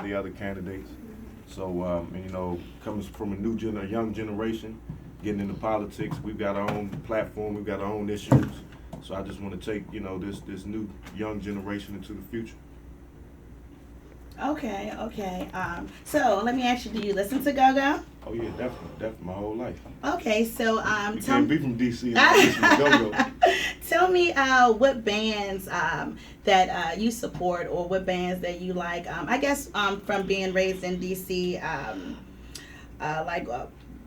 the other candidates. So, and, you know, coming from a young generation, getting into politics, we've got our own platform, we've got our own issues. So I just want to take, you know, this new young generation into the future. Okay, okay. So let me ask you, do you listen to Go-Go? Oh yeah, definitely, my whole life. Okay, so You tell can't be me, from DC and not listen to Go-Go. tell me what bands that you support or what bands that you like. I guess from being raised in DC, like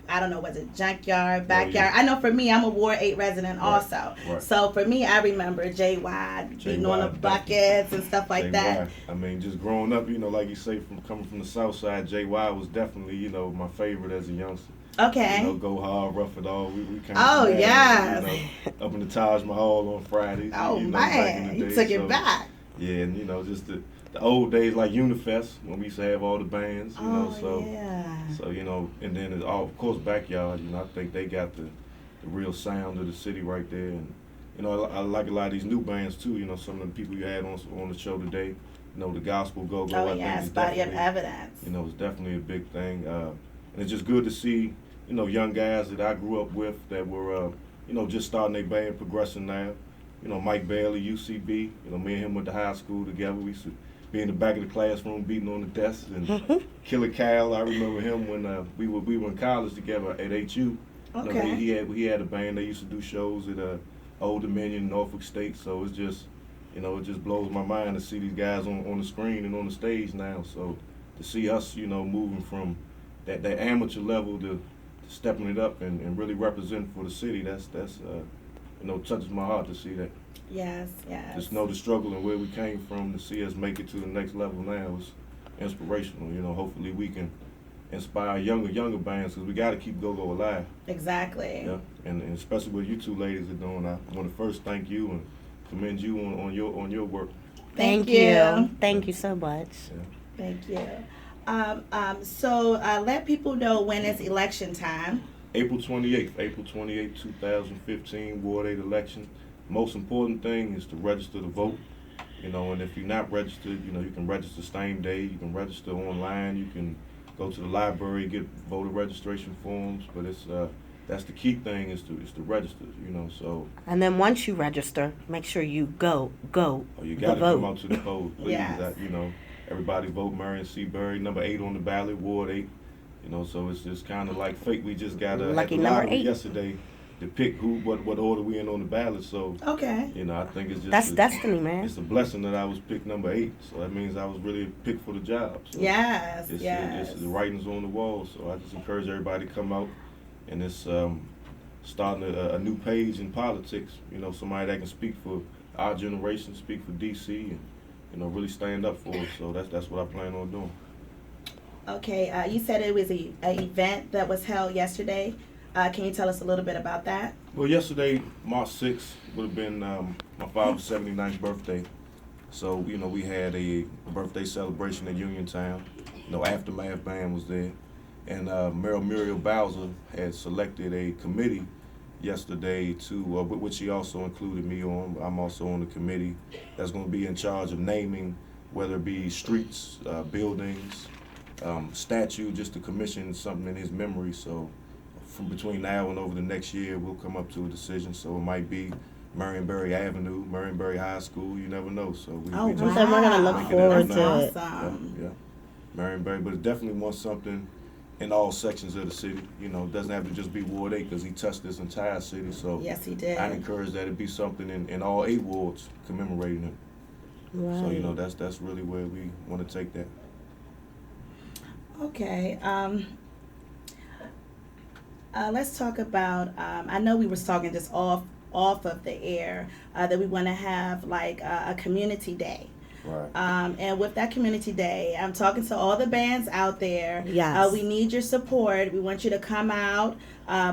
I don't know, was it Junkyard, Oh Backyard? yeah, I know for me, I'm a Ward 8 resident right, also. right. So for me, I remember JY beating on the JY, definitely. buckets and stuff like that. JY. I mean, just growing up, you know, like you say, from coming from the South Side, JY was definitely, you know, my favorite as a youngster. You know, Okay. go hard, rough it all. We came Oh, from that, yes. you know, up in the Taj Mahal on Fridays, Oh, you know, back in man. the You day. took it So back. yeah, and you know, just the old days like Unifest when we used to have all the bands, you know. Oh, So yeah. you know, and then it's all of course Backyard. You know, I think they got the real sound of the city right there, and you know, I like a lot of these new bands too. You know, some of the people you had on the show today. You know, the gospel go-go. Oh, I think yes. is Body of definitely, evidence. you know, it's definitely a big thing. And it's just good to see, you know, young guys that I grew up with that were, you know, just starting their band, progressing now. You know, Mike Bailey, UCB. You know, me and him went to high school together. We used to be in the back of the classroom beating on the desks. And Killer Cal, I remember him when we were in college together at HU. You know, Okay. he had a band. They used to do shows at Old Dominion, Norfolk State. So it's just, you know, it just blows my mind to see these guys on the screen and on the stage now. So to see us, you know, moving from that amateur level to stepping it up and really representing for the city, that's you know, touches my heart to see that. Yes, yes. Just know the struggle and where we came from to see us make it to the next level now is inspirational. You know, hopefully we can inspire younger bands because we got to keep Go-Go alive. Exactly. Yeah, and especially what you two ladies are doing. I want to first thank you and commend you on your work. Thank you. Thank you so much. Yeah. Thank you. So let people know when it's election time. April 28th, 2015, Ward 8 election. Most important thing is to register to vote. You know, and if you're not registered, you know, you can register same day. You can register online. You can go to the library, get voter registration forms. But it's that's the key thing is to register. You know, so. And then once you register, make sure you go Oh, you got to vote. come out to the polls, please. Yes. You know, everybody vote Marion Seabury, number 8 on the ballot, Ward 8. You know, so it's just kind of like fate. We just got Lucky at the number lottery 8. yesterday to pick what order we in on the ballot. So, Okay. you know, I think it's just That's destiny, man. it's a blessing that I was picked number 8. So that means I was really picked for the job. So Yes, it's, yes. it's the writings on the wall. So I just encourage everybody to come out, and it's starting a new page in politics. You know, somebody that can speak for our generation, speak for DC, and you know, really stand up for us. So that's what I plan on doing. Okay, you said it was a event that was held yesterday. Can you tell us a little bit about that? Well, yesterday, March 6th, would have been my father's 79th birthday. So, you know, we had a birthday celebration at Uniontown. You know, Aftermath Band was there. And Muriel Bowser had selected a committee yesterday to, which she also included me on. I'm also on the committee that's going to be in charge of naming, whether it be streets, buildings, statue, just to commission something in his memory. So from between now and over the next year, we'll come up to a decision. So it might be Marionberry Avenue, Marionberry High School, you never know. So Oh, we wow. just So we're gonna look making forward up to now. it. Awesome. Yeah. Marionberry, but it definitely wants something in all sections of the city. You know, it doesn't have to just be Ward 8 because he touched this entire city. So Yes, he did. I'd encourage that it be something in all 8 wards commemorating him. Right. So, you know, that's really where we want to take that. Okay. Let's talk about. I know we was talking just off of the air that we want to have like a community day. Right. And with that community day, I'm talking to all the bands out there. Yes. We need your support. We want you to come out,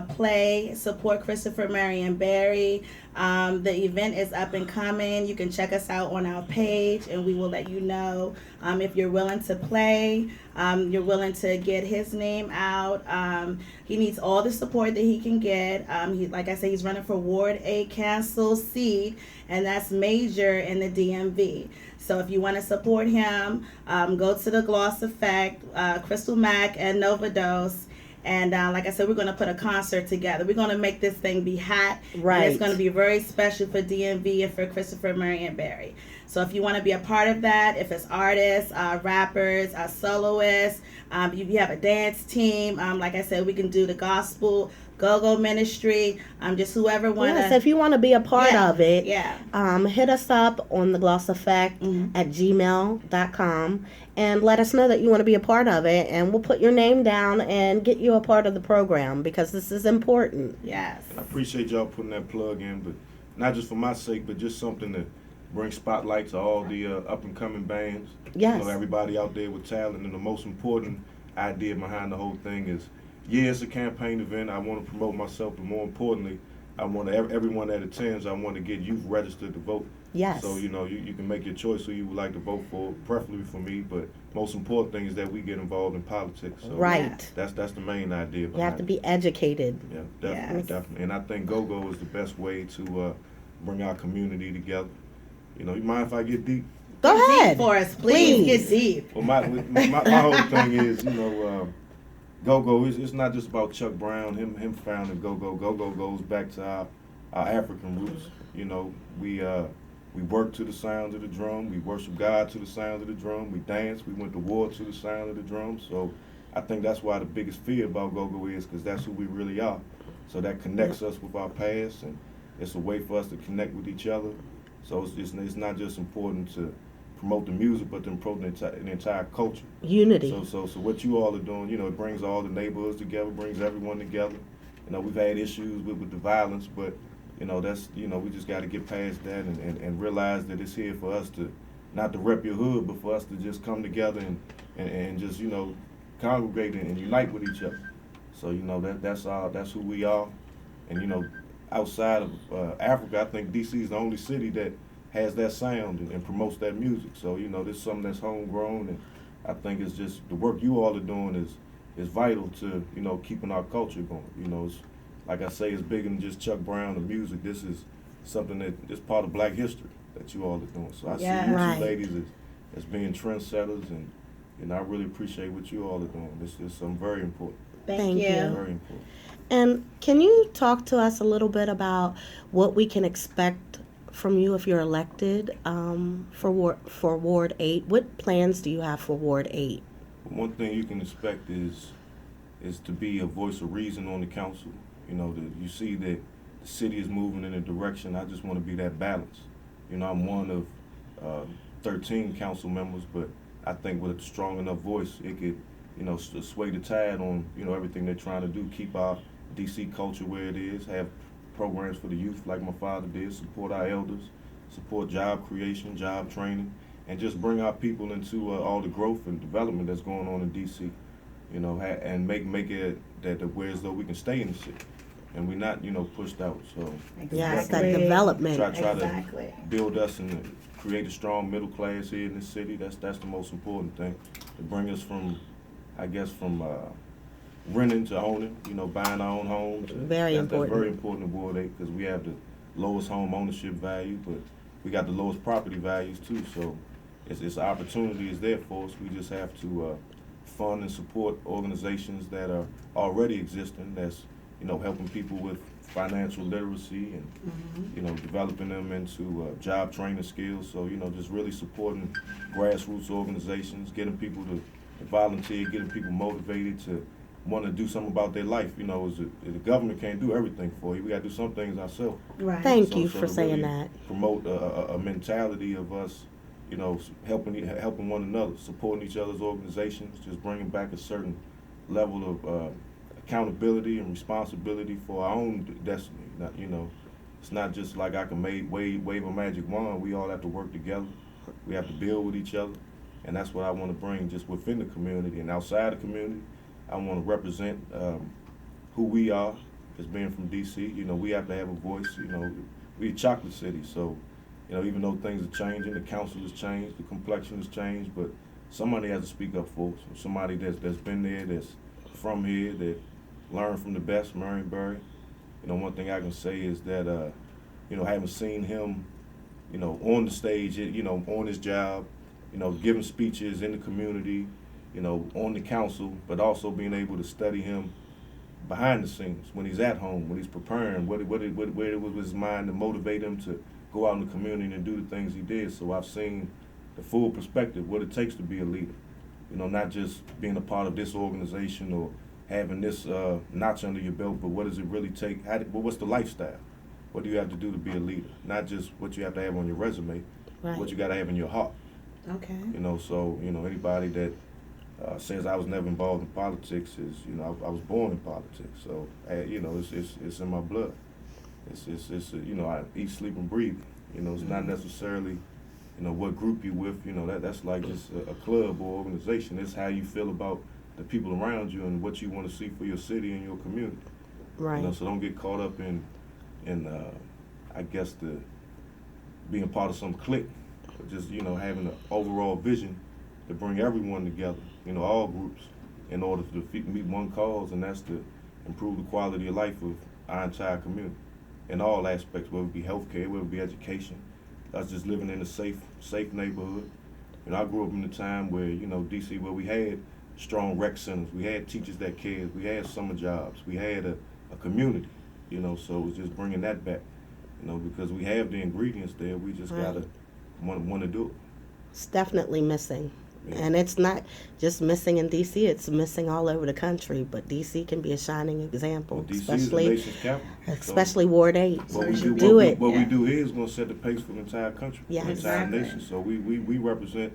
play, support Christopher Marion Barry. The event is up and coming. You can check us out on our page, and we will let you know if you're willing to play. You're willing to get his name out. He needs all the support that he can get. Like I said, he's running for Ward 8 council seat, and that's major in the DMV. So if you want to support him, go to the Gloss Effect, Crystal Mack, and Nova Dose. And like I said, we're going to put a concert together. We're going to make this thing be hot. Right. And it's going to be very special for DMV and for Christopher Marion Barry. So if you want to be a part of that, if it's artists, rappers, soloists, you have a dance team. Like I said, we can do the gospel, go-go ministry, just whoever wants. Yes, if you want to be a part of it, hit us up on the Gloss Effect at gmail.com and let us know that you want to be a part of it, and we'll put your name down and get you a part of the program because this is important. Yes. I appreciate y'all putting that plug in, but not just for my sake, but just something to bring spotlight to all the up-and-coming bands. Yes. You know, everybody out there with talent, and the most important idea behind the whole thing is, yeah, it's a campaign event. I want to promote myself, but more importantly, I want everyone that attends, I want to get youth registered to vote. Yes. So, you know, you can make your choice who you would like to vote for, preferably for me, but most important thing is that we get involved in politics. So Right. That's the main idea. You have to be educated. Yeah, definitely, Yes. definitely. And I think go-go is the best way to bring our community together. You know, you mind if I get deep? Go Get ahead. deep for us, please. Get deep. Well, my whole thing is, you know, go-go, it's not just about Chuck Brown, him founding go-go. Go-go goes back to our African roots. You know, we work to the sounds of the drum. We worship God to the sounds of the drum. We dance. We went to war to the sound of the drum. So I think that's why the biggest fear about go-go is because that's who we really are. So that connects us with our past, and it's a way for us to connect with each other. So it's not just important to promote the music, but to promote the entire culture. Unity. So what you all are doing, you know, it brings all the neighborhoods together, brings everyone together. You know, we've had issues with the violence, but you know, that's, you know, we just got to get past that and realize that it's here for us to, not to rep your hood, but for us to just come together and just, you know, congregate and unite with each other. So, you know, that's who we are. And, you know, outside of Africa, I think DC is the only city that has that sound and promotes that music. So, you know, this is something that's homegrown, and I think it's just the work you all are doing is vital to, you know, keeping our culture going. You know, it's, like I say, it's bigger than just Chuck Brown and music. This is something that is part of Black history that you all are doing. So I see you Right. two ladies as being trendsetters, and I really appreciate what you all are doing. This is something very important. Thank you. Very important. And can you talk to us a little bit about what we can expect from you if you're elected for Ward 8? What plans do you have for Ward 8? One thing you can expect is to be a voice of reason on the council. You know, you see that the city is moving in a direction. I just want to be that balance. You know, I'm one of 13 council members, but I think with a strong enough voice, it could, you know, sway the tide on, you know, everything they're trying to do, keep our DC culture where it is, have programs for the youth like my father did, support our elders, support job creation, job training, and just bring our people into all the growth and development that's going on in DC. You know, and make it that where as though we can stay in the city, and we're not, you know, pushed out. So Yes, that Exactly. development. try Exactly. to build us and create a strong middle class here in this city. That's the most important thing, to bring us from, I guess, from renting to owning. You know, buying our own homes. Very important. That's very important in Ward 8 because we have the lowest home ownership value, but we got the lowest property values too. So it's an opportunity is there for us. We just have to fund and support organizations that are already existing. That's, you know, helping people with financial literacy and you know, developing them into job training skills. So, you know, just really supporting grassroots organizations, getting people to volunteer, getting people motivated to want to do something about their life. You know, the government can't do everything for you. We got to do some things ourselves. Right. Thank So- you so for to saying really that. Promote a mentality of us, you know, helping one another, supporting each other's organizations, just bringing back a certain level of accountability and responsibility for our own destiny. Not, you know, it's not just like I can wave a magic wand. We all have to work together. We have to build with each other, and that's what I want to bring just within the community and outside the community. I want to represent who we are as being from DC. You know, we have to have a voice. You know, we're a chocolate city, so, you know, even though things are changing, the council has changed, the complexion has changed, but somebody has to speak up for us. Somebody that's been there, that's from here, that learned from the best, Marion Barry. You know, one thing I can say is that, you know, having seen him you know, on the stage, you know, on his job, you know, giving speeches in the community, you know, on the council, but also being able to study him behind the scenes when he's at home, when he's preparing, where it was his mind to motivate him to go out in the community and do the things he did. So I've seen the full perspective, what it takes to be a leader. You know, not just being a part of this organization or having this notch under your belt, but what does it really take? What's the lifestyle? What do you have to do to be a leader? Not just what you have to have on your resume, Right. what you got to have in your heart. Okay. You know, so, you know, anybody that says I was never involved in politics is, you know, I was born in politics. So, you know, it's in my blood. It's you know, I eat, sleep, and breathe. You know, it's not necessarily, you know, what group you with. You know, that's like just a club or organization. It's how you feel about the people around you and what you want to see for your city and your community. Right. You know, so don't get caught up in I guess the being part of some clique, but just, you know, having an overall vision to bring everyone together, you know, all groups, in order to meet one cause, and that's to improve the quality of life of our entire community in all aspects, whether it be healthcare, whether it be education, us just living in a safe neighborhood. You know, I grew up in a time where, you know, DC, where we had strong rec centers, we had teachers that cared, we had summer jobs, we had a community, you know, so it's just bringing that back, you know, because we have the ingredients there, we just gotta want to do it. It's definitely missing. Yeah. And it's not just missing in D.C., it's missing all over the country. But D.C. can be a shining example, Well, DC is the nation's capital. especially Ward 8. What we So do, it. what we do here is going to set the pace for the entire country, Yes. the entire Exactly. nation. So we represent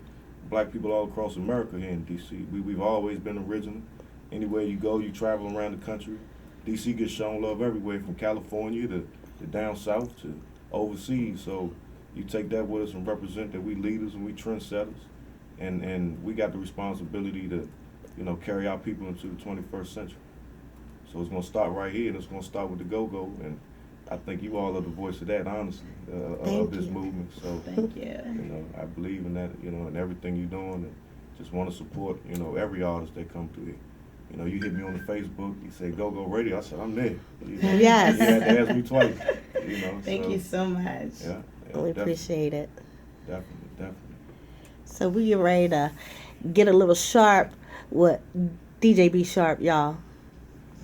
black people all across America here in D.C. We've always been original. Anywhere you go, you travel around the country. D.C. gets shown love everywhere, from California to down south to overseas. So you take that with us and represent that we leaders and we trendsetters. And we got the responsibility to, you know, carry our people into the 21st century. So it's going to start right here, and it's going to start with the go-go. And I think you all are the voice of that, honestly, of this movement. So, Thank you. you know, I believe in that, you know, in everything you're doing, and just want to support, you know, every artist that come through here. You know, you hit me on the Facebook, you say Go-Go Radio, I said, I'm there. You know, Yes. You had to ask me twice, you know. Thank you so much. Yeah, We appreciate it. Definitely. So we get ready to get a little sharp with DJ B Sharp, y'all.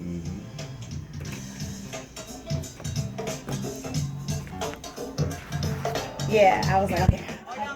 Mm-hmm. Yeah, I was like, okay.